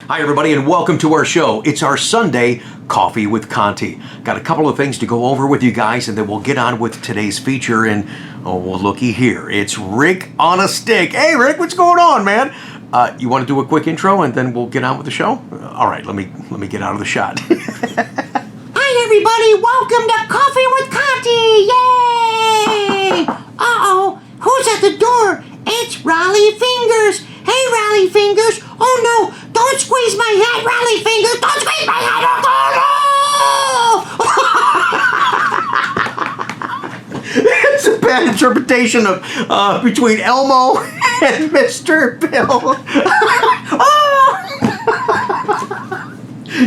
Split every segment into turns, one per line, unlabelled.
Hi everybody and welcome to our show. It's our Sunday Coffee with Conti. Got a couple of things to go over with you guys and then we'll get on with today's feature and well looky here. It's Rick on a stick. Hey Rick, what's going on, man? You want to do a quick intro and then we'll get on with the show? All right, let me get out of the shot.
Hi everybody, welcome to Coffee with Conti. Yay! Uh-oh, who's at the door? It's Raleigh Fingers. Hey, Raleigh Fingers. Oh, no. Don't squeeze my hat, Raleigh Fingers. Don't squeeze my hat. Oh, no!
It's a bad interpretation of between Elmo and Mr. Bill.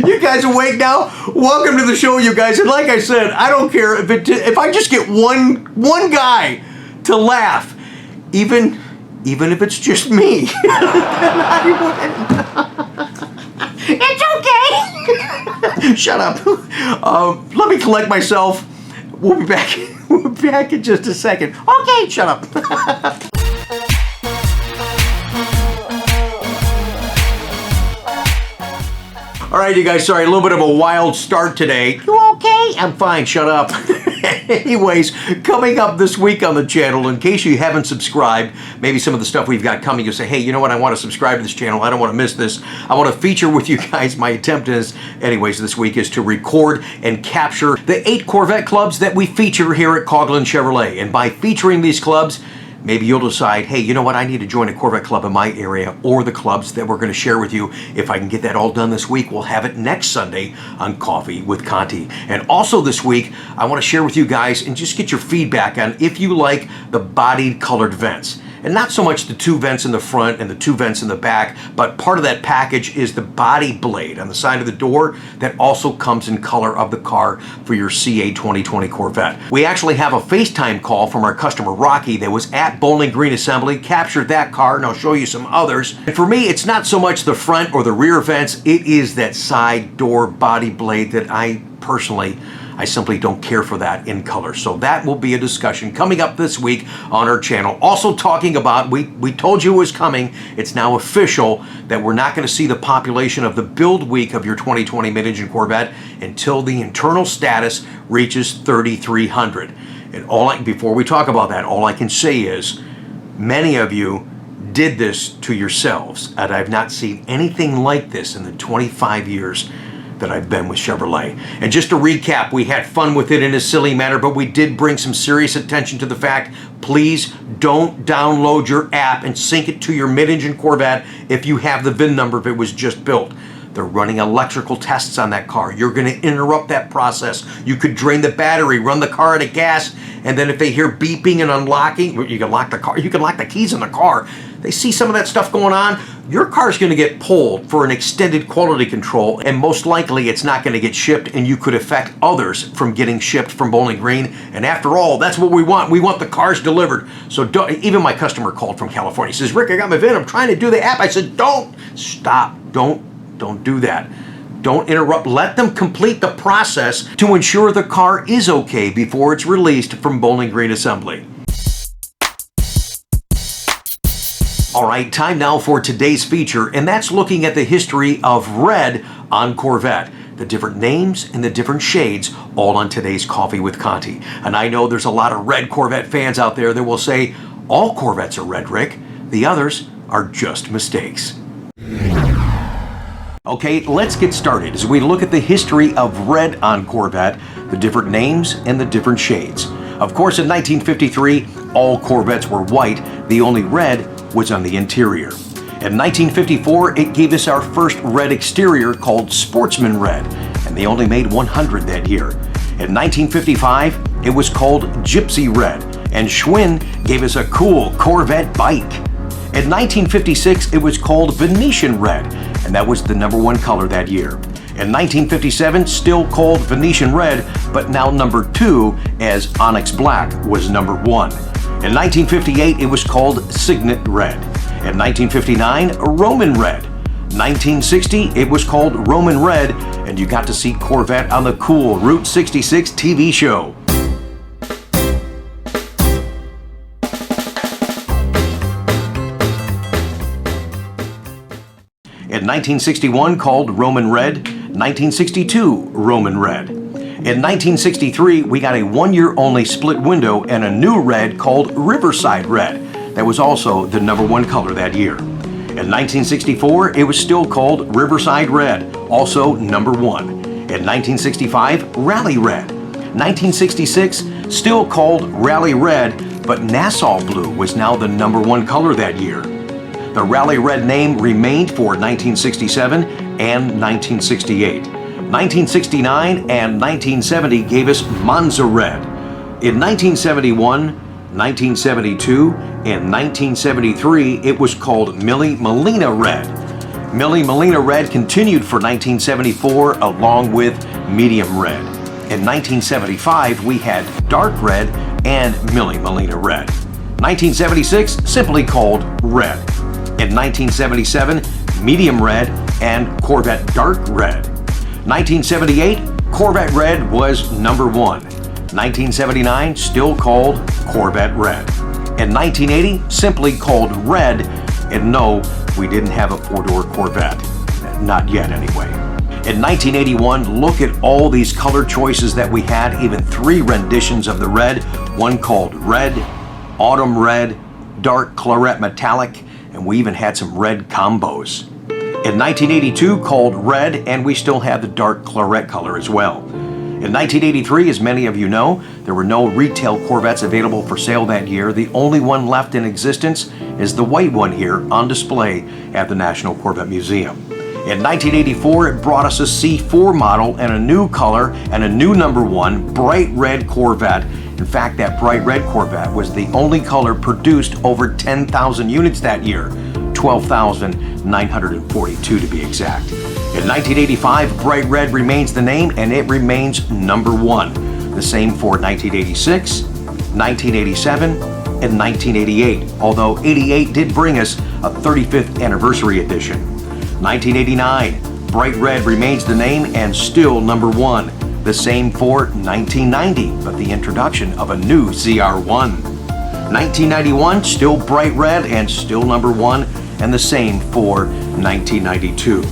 You guys awake now? Welcome to the show, you guys. And like I said, I don't care if I just get one guy to laugh, even if it's just me.
It's okay.
Shut up. Let me collect myself. We'll be back. We'll be back in just a second. Okay, shut up. All right, you guys, sorry, a little bit of a wild start today. You okay? I'm fine, shut up. Anyways, coming up this week on the channel, in case you haven't subscribed, maybe some of the stuff we've got coming, you'll say, hey, you know what, I want to subscribe to this channel. I don't want to miss this. I want to feature with you guys. My attempt is, anyways, this week is to record and capture the 8 Corvette clubs that we feature here at Coghlan Chevrolet. And by featuring these clubs, maybe you'll decide, hey, you know what, I need to join a Corvette club in my area or the clubs that we're going to share with you. If I can get that all done this week, we'll have it next Sunday on Coffee with Conti. And also this week, I want to share with you guys and just get your feedback on if you like the bodied colored vents. And not so much the 2 vents in the front and the 2 vents in the back, but part of that package is the body blade on the side of the door that also comes in color of the car for your CA 2020 Corvette. We actually have a FaceTime call from our customer Rocky that was at Bowling Green Assembly, captured that car, and I'll show you some others. And for me, it's not so much the front or the rear vents, it is that side door body blade that I simply don't care for that in color. So that will be a discussion coming up this week on our channel. Also talking about, we told you it was coming, it's now official that we're not going to see the population of the build week of your 2020 mid-engine Corvette until the internal status reaches 3,300. And before we talk about that, all I can say is many of you did this to yourselves, and I've not seen anything like this in the 25 years that I've been with Chevrolet. And just to recap, we had fun with it in a silly manner, but we did bring some serious attention to the fact, please don't download your app and sync it to your mid-engine Corvette if you have the VIN number if it was just built. They're running electrical tests on that car. You're going to interrupt that process. You could drain the battery, run the car out of gas, and then if they hear beeping and unlocking, you can lock the car, you can lock the keys in the car. They see some of that stuff going on, your car's going to get pulled for an extended quality control, and most likely it's not going to get shipped, and you could affect others from getting shipped from Bowling Green. And after all, that's what we want. We want the cars delivered. So even my customer called from California. He says, Rick, I got my VIN. I'm trying to do the app. I said, don't. Stop. Don't do that. Don't interrupt. Let them complete the process to ensure the car is okay before it's released from Bowling Green Assembly. All right, time now for today's feature, and that's looking at the history of red on Corvette. The different names and the different shades, all on today's Coffee with Conti. And I know there's a lot of red Corvette fans out there that will say, all Corvettes are red, Rick. The others are just mistakes. Okay, let's get started as we look at the history of red on Corvette, the different names and the different shades. Of course, in 1953, all Corvettes were white. The only red was on the interior. In 1954, it gave us our first red exterior called Sportsman Red, and they only made 100 that year. In 1955, it was called Gypsy Red, and Schwinn gave us a cool Corvette bike. In 1956, it was called Venetian Red, and that was the #1 color that year. In 1957, still called Venetian Red, but now #2 as Onyx Black was #1. In 1958, it was called Signet Red. In 1959, Roman Red. 1960, it was called Roman Red, and you got to see Corvette on the cool Route 66 TV show. In 1961 called Roman Red, 1962 Roman Red. In 1963, we got a one-year-only split window and a new red called Riverside Red. That was also the #1 color that year. In 1964, it was still called Riverside Red, also #1. In 1965, Rally Red. 1966, still called Rally Red, but Nassau Blue was now the #1 color that year. The Rally Red name remained for 1967 and 1968. 1969 and 1970 gave us Monza Red. In 1971, 1972, and 1973, it was called Millie Molina Red. Millie Molina Red continued for 1974 along with Medium Red. In 1975, we had Dark Red and Millie Molina Red. 1976, simply called Red. In 1977, Medium Red and Corvette Dark Red. 1978, Corvette Red was #1. 1979, still called Corvette Red. In 1980, simply called Red, and no, we didn't have a four-door Corvette. Not yet, anyway. In 1981, look at all these color choices that we had, even 3 renditions of the red, one called Red, Autumn Red, Dark Claret Metallic, and we even had some red combos. In 1982, called Red, and we still have the dark claret color as well. In 1983, as many of you know, there were no retail Corvettes available for sale that year. The only one left in existence is the white one here on display at the National Corvette Museum. In 1984, it brought us a C4 model and a new color and a new #1 bright red Corvette. In fact, that bright red Corvette was the only color produced over 10,000 units that year, 12,942 to be exact. In 1985, bright red remains the name and it remains #1. The same for 1986, 1987, and 1988, although 88 did bring us a 35th anniversary edition. 1989, bright red remains the name and still #1. The same for 1990, but the introduction of a new ZR1. 1991, still bright red and still #1, and the same for 1992.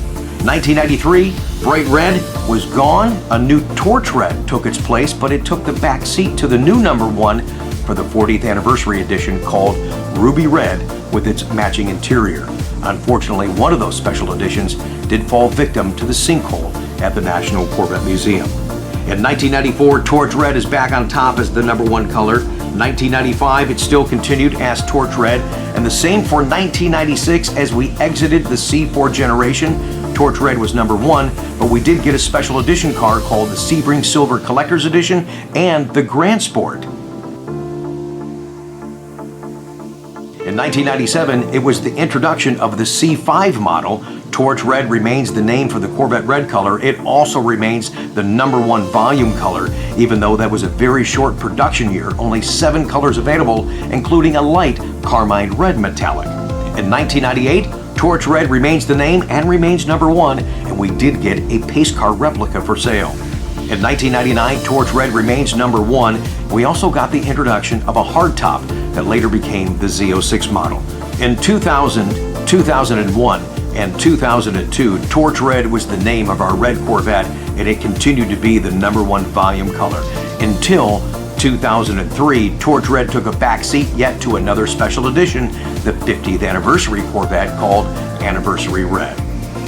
1993, bright red was gone. A new torch red took its place, but it took the back seat to the new #1 for the 40th anniversary edition called Ruby Red with its matching interior. Unfortunately, one of those special editions did fall victim to the sinkhole at the National Corvette Museum. In 1994, Torch Red is back on top as the #1 color. 1995, it still continued as Torch Red, and the same for 1996 as we exited the C4 generation. Torch Red was #1, but we did get a special edition car called the Sebring Silver Collector's Edition and the Grand Sport. In 1997, it was the introduction of the C5 model. Torch Red remains the name for the Corvette red color. It also remains the #1 volume color, even though that was a very short production year, only 7 colors available, including a light carmine red metallic. In 1998, Torch Red remains the name and remains #1, and we did get a pace car replica for sale. In 1999, Torch Red remains #1. We also got the introduction of a hardtop that later became the Z06 model. In 2000, 2001, and 2002, Torch Red was the name of our red Corvette, and it continued to be the #1 volume color. Until 2003, Torch Red took a backseat yet to another special edition, the 50th anniversary Corvette called Anniversary Red.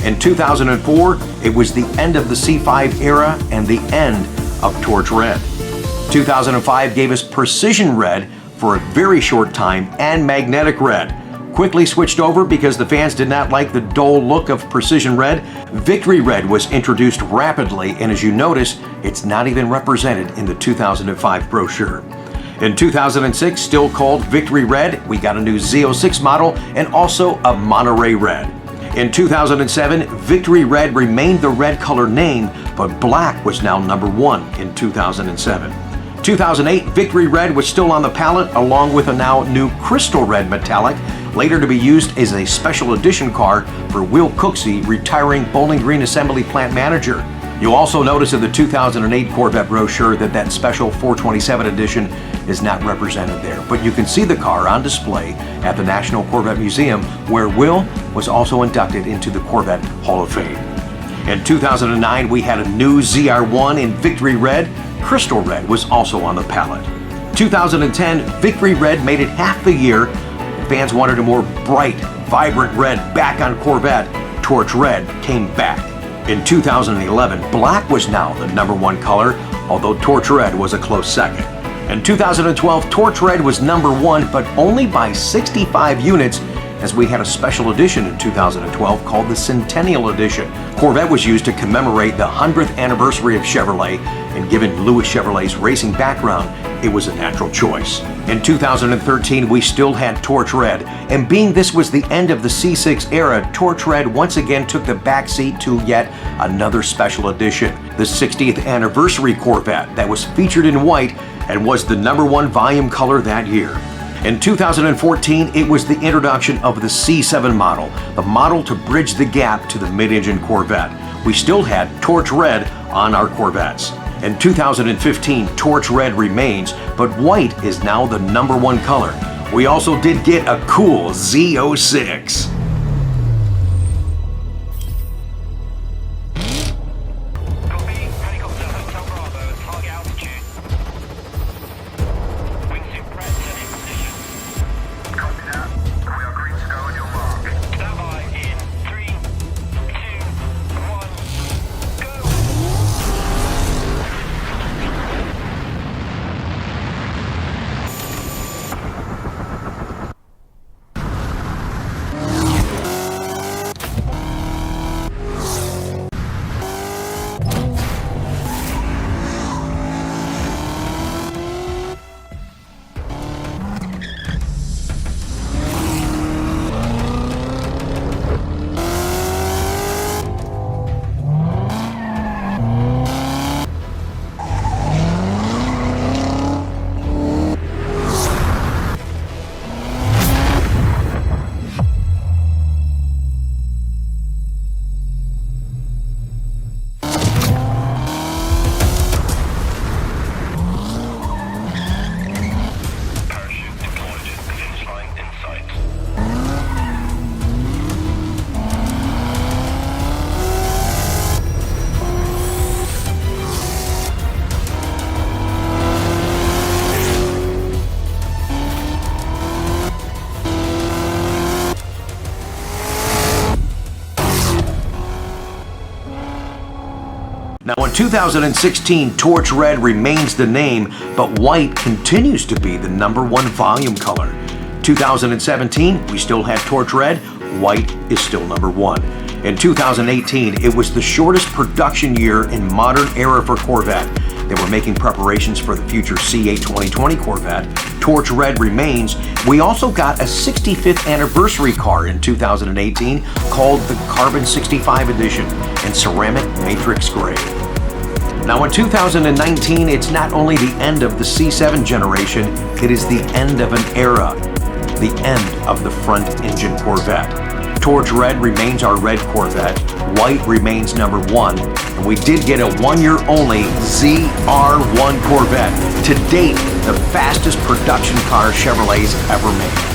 In 2004, it was the end of the C5 era and the end of Torch Red. 2005 gave us Precision Red for a very short time and Magnetic Red. Quickly switched over because the fans did not like the dull look of Precision Red. Victory Red was introduced rapidly, and as you notice, it's not even represented in the 2005 brochure. In 2006, still called Victory Red, we got a new Z06 model and also a Monterey Red. In 2007, Victory Red remained the red color name, but black was now #1 in 2007. 2008, Victory Red was still on the palette, along with a now new Crystal Red Metallic, later to be used as a special edition car for Will Cooksey, retiring Bowling Green Assembly Plant Manager. You'll also notice in the 2008 Corvette brochure that special 427 edition is not represented there, but you can see the car on display at the National Corvette Museum, where Will was also inducted into the Corvette Hall of Fame. In 2009, we had a new ZR1 in Victory Red. Crystal Red was also on the palette. 2010, Victory Red made it half the year. Fans wanted a more bright, vibrant red back on Corvette. Torch Red came back. In 2011, black was now the #1 color, although Torch Red was a close second. In 2012, Torch Red was #1, but only by 65 units, as we had a special edition in 2012 called the Centennial Edition. Corvette was used to commemorate the 100th anniversary of Chevrolet, and given Louis Chevrolet's racing background, it was a natural choice. In 2013, we still had Torch Red, and being this was the end of the C6 era, Torch Red once again took the backseat to yet another special edition, the 60th anniversary Corvette that was featured in white and was the #1 volume color that year. In 2014, it was the introduction of the C7 model, the model to bridge the gap to the mid-engine Corvette. We still had Torch Red on our Corvettes. In 2015, Torch Red remains, but white is now the #1 color. We also did get a cool Z06. Now in 2016, Torch Red remains the name, but white continues to be the #1 volume color. 2017, we still had Torch Red, white is still #1. In 2018, it was the shortest production year in modern era for Corvette. They were making preparations for the future C8 2020 Corvette. Torch Red remains. We also got a 65th anniversary car in 2018 called the Carbon 65 Edition in ceramic matrix gray. Now in 2019, it's not only the end of the C7 generation, it is the end of an era, the end of the front engine Corvette. Torch Red remains our red Corvette, white remains #1, and we did get a 1-year only ZR1 Corvette, to date the fastest production car Chevrolet's ever made.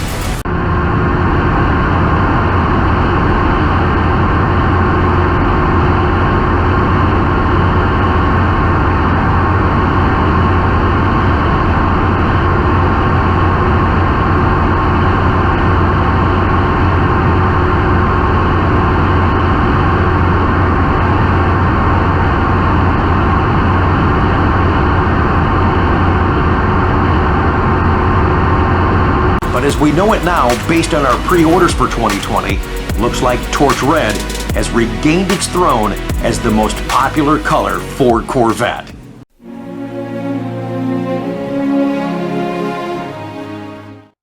But as we know it now, based on our pre-orders for 2020, looks like Torch Red has regained its throne as the most popular color for Corvette.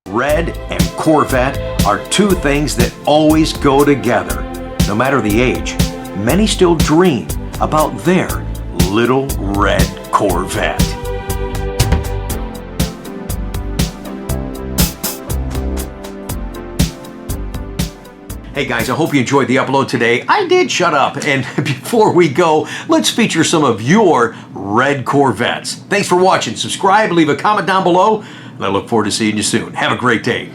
Red and Corvette are two things that always go together. No matter the age, many still dream about their little red Corvette. Hey guys, I hope you enjoyed the upload today. I did, shut up. And before we go, let's feature some of your red Corvettes. Thanks for watching. Subscribe, leave a comment down below, and I look forward to seeing you soon. Have a great day.